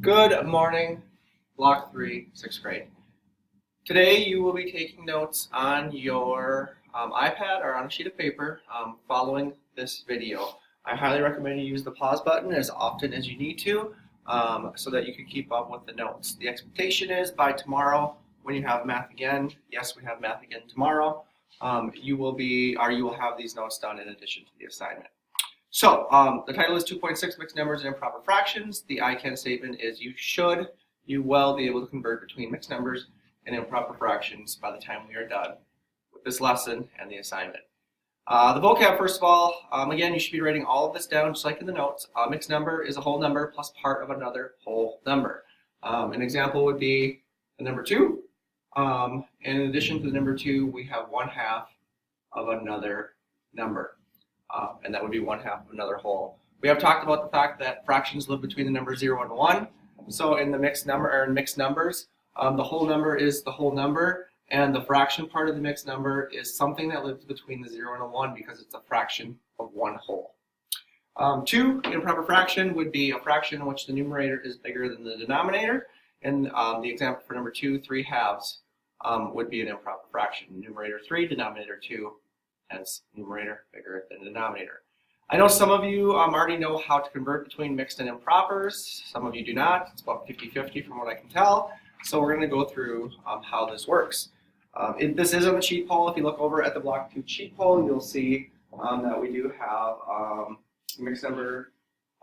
Good morning, Block 3, 6th grade. Today you will be taking notes on your iPad or on a sheet of paper following this video. I highly recommend you use the pause button as often as you need to so that you can keep up with the notes. The expectation is by tomorrow when you have math again, yes, we have math again tomorrow, you will have these notes done in addition to the assignment. So the title is 2.6 Mixed Numbers and Improper Fractions. The I can statement is you will be able to convert between mixed numbers and improper fractions by the time we are done with this lesson and the assignment. The vocab, first of all, again, you should be writing all of this down just like in the notes. A mixed number is a whole number plus part of another whole number. An example would be the number 2. And in addition to the number 2, we have 1/2 of another number. And that would be 1/2 of another whole. We have talked about the fact that fractions live between the numbers 0 and 1. So in the mixed numbers, the whole number is the whole number, and the fraction part of the mixed number is something that lives between the 0 and the 1 because it's a fraction of one whole. 2, improper fraction would be a fraction in which the numerator is bigger than the denominator. And the example for number 2, 3/2 would be an improper fraction. Numerator 3, denominator 2. Hence, numerator bigger than denominator. I know some of you already know how to convert between mixed and impropers. Some of you do not. It's about 50-50 from what I can tell. So we're going to go through how this works. This is on the cheat poll. If you look over at the Block 2 cheat poll, you'll see that we do have mixed number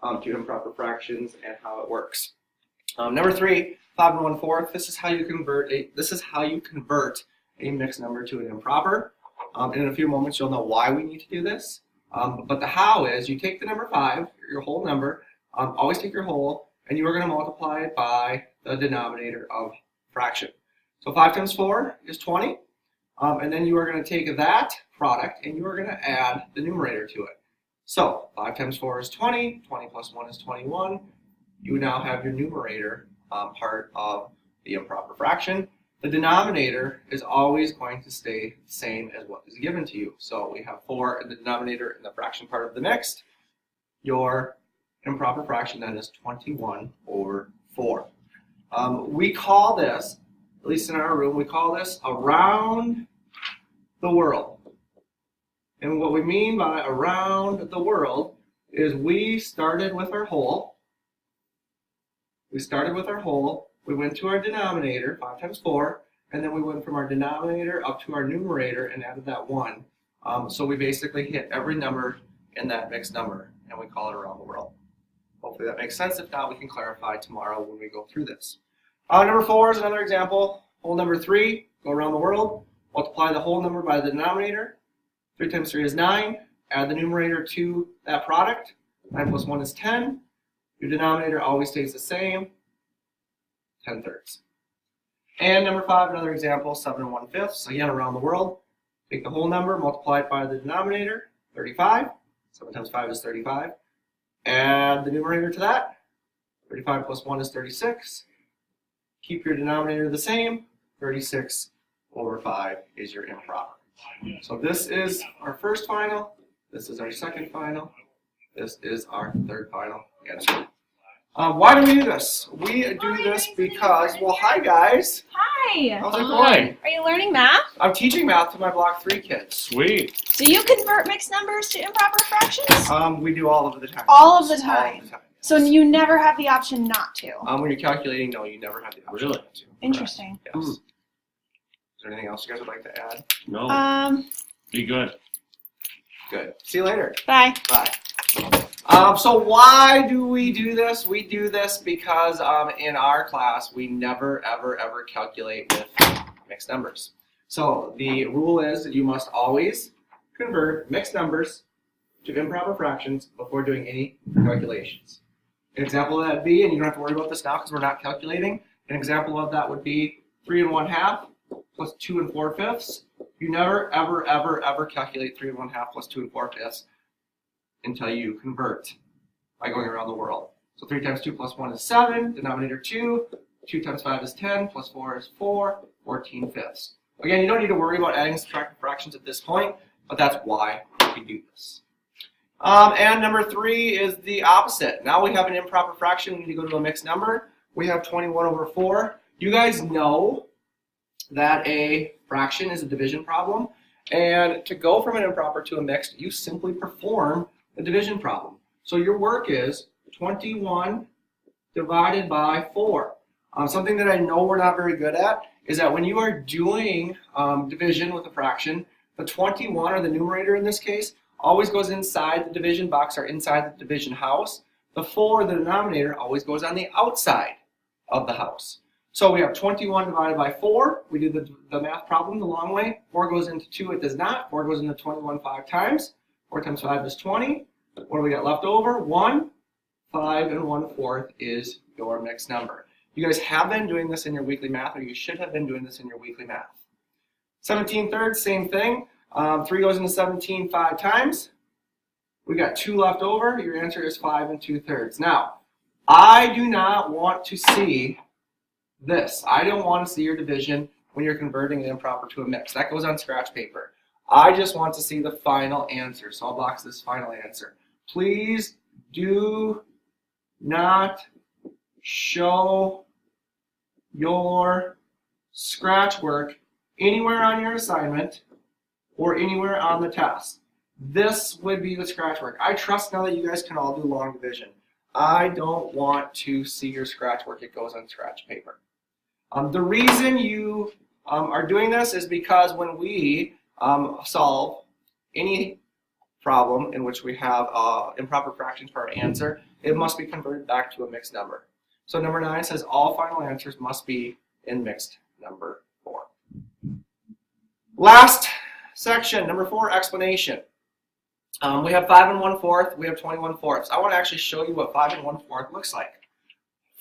to improper fractions and how it works. Number 3, 5 1/4. This is how you convert a mixed number to an improper. In a few moments, you'll know why we need to do this. But the how is you take the number 5, your whole number, always take your whole, and you are going to multiply it by the denominator of fraction. So 5 times 4 is 20, and then you are going to take that product and you are going to add the numerator to it. So 5 times 4 is 20, 20 plus 1 is 21. You now have your numerator part of the improper fraction. The denominator is always going to stay the same as what is given to you. So we have 4 in the denominator in the fraction part of the mixed. Your improper fraction then is 21/4. We call this, at least in our room, we call this around the world. And what we mean by around the world is we started with our whole. We went to our denominator, 5 times 4, and then we went from our denominator up to our numerator and added that 1. So we basically hit every number in that mixed number, and we call it around the world. Hopefully that makes sense. If not, we can clarify tomorrow when we go through this. Number 4 is another example. Whole number 3, go around the world, multiply the whole number by the denominator. 3 times 3 is 9. Add the numerator to that product. 9 plus 1 is 10. Your denominator always stays the same. 10/3. And number 5, another example, 7 1/5. Again, around the world, take the whole number, multiply it by the denominator, 35. 7 times 5 is 35. Add the numerator to that. 35 plus 1 is 36. Keep your denominator the same. 36/5 is your improper. So this is our first final. This is our second final. This is our third final answer. Why do we do this? We do this because, well, hi guys. Hi. How's it going? Are you learning math? I'm teaching math to my Block 3 kids. Sweet. Do you convert mixed numbers to improper fractions? We do all of the time. All of the time. All of the time. So you never have the option not to. When you're calculating, no, you never have the option Really? not to. Interesting. Yes. Is there anything else you guys would like to add? No. Be good. Good. See you later. Bye. Bye. So why do we do this? We do this because in our class we never ever calculate with mixed numbers. So the rule is that you must always convert mixed numbers to improper fractions before doing any calculations. An example of that would be, and you don't have to worry about this now because we're not calculating, an example of that would be 3 1/2 plus 2 4/5. You never ever calculate 3 1/2 plus 2 4/5 until you convert by going around the world. So 3 times 2 plus 1 is 7, denominator 2, 2 times 5 is 10, plus 4 is 4, 14/5. Again, you don't need to worry about adding and subtracting fractions at this point, but that's why we do this. And number 3 is the opposite. Now we have an improper fraction, we need to go to a mixed number. we have 21 over 4. You guys know that a fraction is a division problem. And to go from an improper to a mixed, you simply perform the division problem. So your work is 21 divided by 4. Something that I know we're not very good at is that when you are doing division with a fraction, the 21, or the numerator in this case, always goes inside the division box or inside the division house. The 4, the denominator, always goes on the outside of the house. So we have 21 divided by 4. We do the math problem the long way. 4 goes into 2, it does not. 4 goes into 21 5 times. 4 times 5 is 20. What do we got left over? 1. 5 and 1/4 is your mixed number. You guys have been doing this in your weekly math, or you should have been doing this in your weekly math. 17/3, same thing. 3 goes into 17 5 times. We got 2 left over. Your answer is 5 2/3. Now, I do not want to see this. I don't want to see your division when you're converting an improper to a mix. That goes on scratch paper. I just want to see the final answer. So I'll box this final answer. Please do not show your scratch work anywhere on your assignment or anywhere on the test. This would be the scratch work. I trust now that you guys can all do long division. I don't want to see your scratch work. It goes on scratch paper. The reason you are doing this is because when we solve any problem in which we have improper fractions for our answer, it must be converted back to a mixed number. So number 9 says all final answers must be in mixed number 4. Last section, number 4, explanation. We have 5 1/4, we have 21/4. I want to actually show you what 5 1/4 looks like.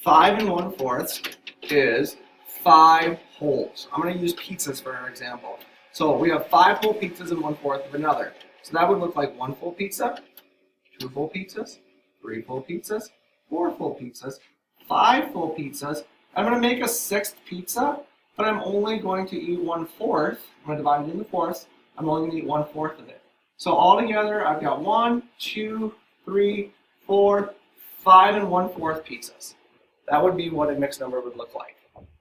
5 1/4 is 5 wholes. I'm going to use pizzas for our example. So we have 5 whole pizzas and 1/4 of another. So that would look like 1 full pizza, 2 full pizzas, 3 full pizzas, 4 full pizzas, 5 full pizzas. I'm going to make a 6th pizza, but I'm only going to eat 1/4. I'm going to divide it into fourths. I'm only going to eat 1/4 of it. So altogether, I've got 1, 2, 3, 4, 5 1/4 pizzas. That would be what a mixed number would look like.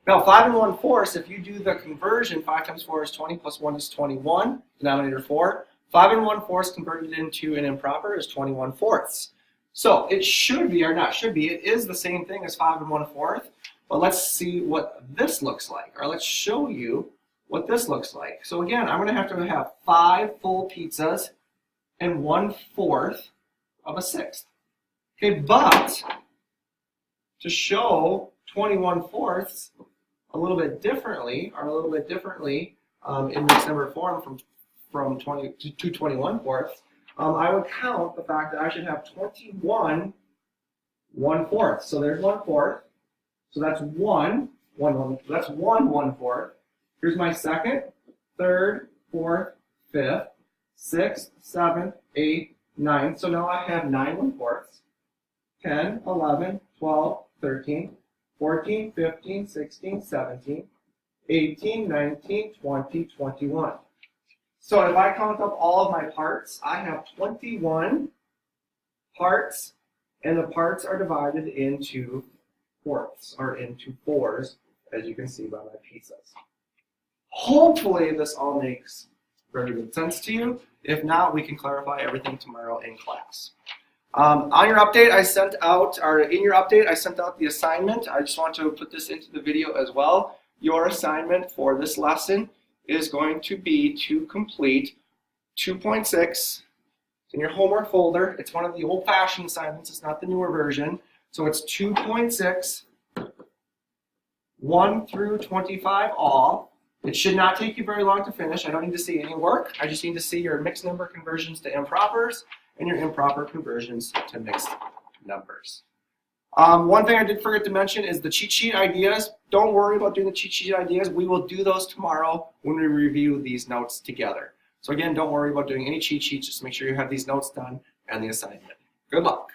Now, 5 1/4, if you do the conversion, 5 times 4 is 20, plus 1 is 21, denominator 4. 5 1/4 converted into an improper is 21/4. So it should be, or not should be, it is the same thing as 5 1/4, but let's see what this looks like, or let's show you what this looks like. So again, I'm going to have 5 full pizzas and 1/4 of a 6th. Okay, but to show 21/4 a little bit differently, in mixed number form from 20 to 21/4, I would count the fact that I should have 21 1/4. So there's 1/4. So that's 1 1/4. Here's my 2nd, 3rd, 4th, 5th, 6th, 7th, 8th, 9th. So now I have 9 1/4. 10, 11, 12, 13, 14, 15, 16, 17, 18, 19, 20, 21. So if I count up all of my parts, I have 21 parts, and the parts are divided into fourths, or into 4s, as you can see by my pizzas. Hopefully this all makes very good sense to you. If not, we can clarify everything tomorrow in class. On your update, I sent out, or in your update, I sent out the assignment. I just want to put this into the video as well. Your assignment for this lesson is going to be to complete 2.6 in your homework folder. It's one of the old-fashioned assignments. It's not the newer version. So it's 2.6, 1 through 25 all. It should not take you very long to finish. I don't need to see any work. I just need to see your mixed number conversions to impropers and your improper conversions to mixed numbers. One thing I did forget to mention is the cheat sheet ideas. Don't worry about doing the cheat sheet ideas. We will do those tomorrow when we review these notes together. So again, don't worry about doing any cheat sheets. Just make sure you have these notes done and the assignment. Good luck.